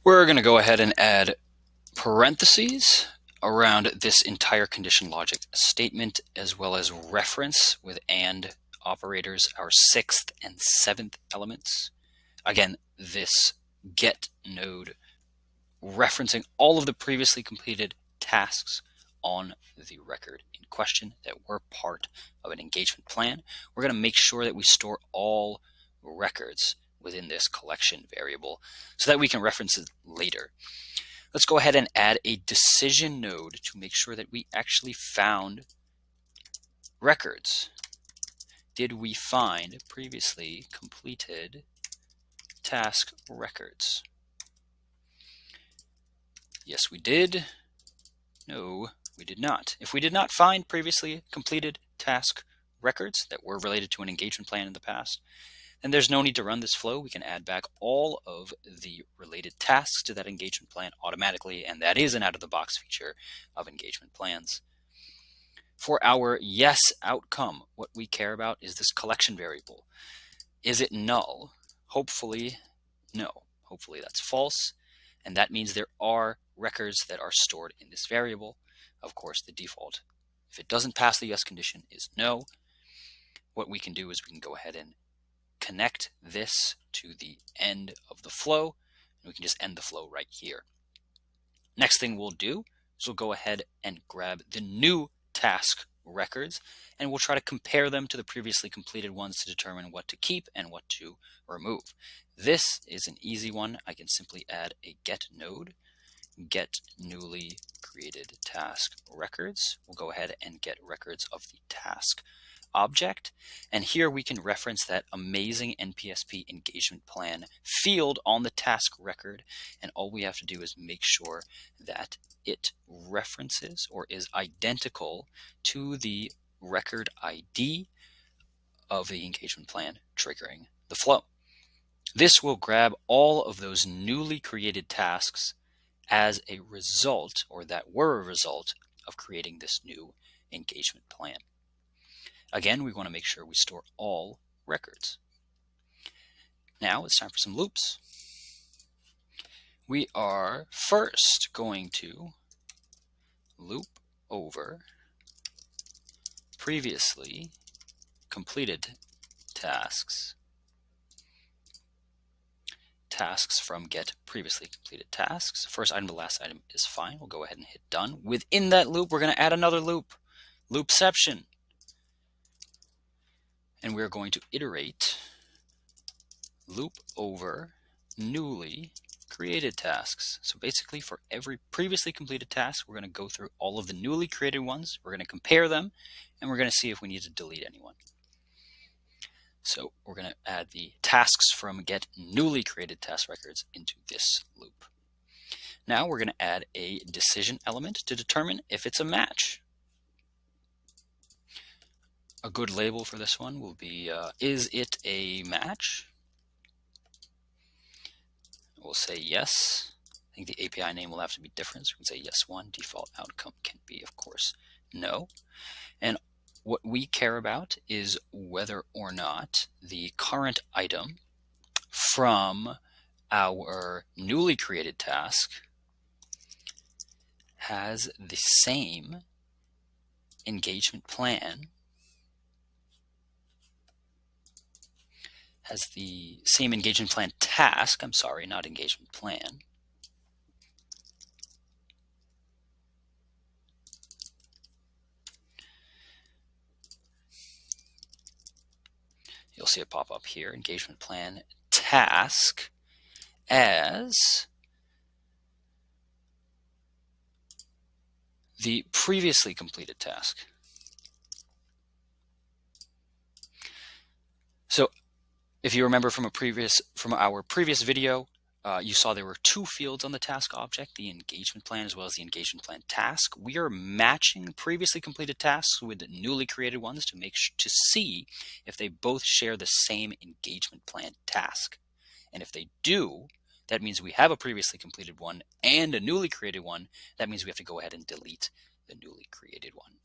We're going to go ahead and add parentheses around this entire condition logic statement, as well as reference with AND operators our 6th and 7th elements. Again, this get node referencing all of the previously completed tasks on the record in question that were part of an engagement plan. We're going to make sure that we store all records within this collection variable so that we can reference it later. Let's go ahead and add a decision node to make sure that we actually found records. Did we find previously completed task records? Yes, we did. No, we did not. If we did not find previously completed task records that were related to an engagement plan in the past, then there's no need to run this flow. We can add back all of the related tasks to that engagement plan automatically, and that is an out-of-the-box feature of engagement plans. For our yes outcome, what we care about is this collection variable. Is it null? Hopefully, no. Hopefully that's false, and that means there are records that are stored in this variable. Of course, the default, if it doesn't pass the yes condition, is no. What we can do is we can go ahead and connect this to the end of the flow, and we can just end the flow right here. Next thing we'll do is we'll go ahead and grab the new task records, and we'll try to compare them to the previously completed ones to determine what to keep and what to remove. This is an easy one. I can simply add a get node, get newly created task records. We'll go ahead and get records of the task object, and here we can reference that amazing NPSP engagement plan field on the task record, and all we have to do is make sure that it references or is identical to the record ID of the engagement plan triggering the flow. This will grab all of those newly created tasks as a result, or that were a result of creating this new engagement plan. Again, we want to make sure we store all records. Now it's time for some loops. We are first going to loop over previously completed tasks. Tasks from get previously completed tasks. First item to last item is fine. We'll go ahead and hit done. Within that loop, we're going to add another loop, Loop-ception. And we're going to iterate loop over newly created tasks. So basically for every previously completed task, we're going to go through all of the newly created ones. We're going to compare them, and we're going to see if we need to delete anyone. So we're going to add the tasks from get newly created task records into this loop. Now we're going to add a decision element to determine if it's a match. A good label for this one will be, is it a match? We'll say yes. I think the API name will have to be different. So we can say yes one. Default outcome can be, of course, no. And what we care about is whether or not the current item from our newly created task has the same engagement plan, task, I'm sorry, not engagement plan. You'll see it pop up here, engagement plan task as the previously completed task. So if you remember from our previous video, you saw there were two fields on the task object, the engagement plan as well as the engagement plan task. We are matching previously completed tasks with newly created ones to see if they both share the same engagement plan task. And if they do, that means we have a previously completed one and a newly created one. That means we have to go ahead and delete the newly created one.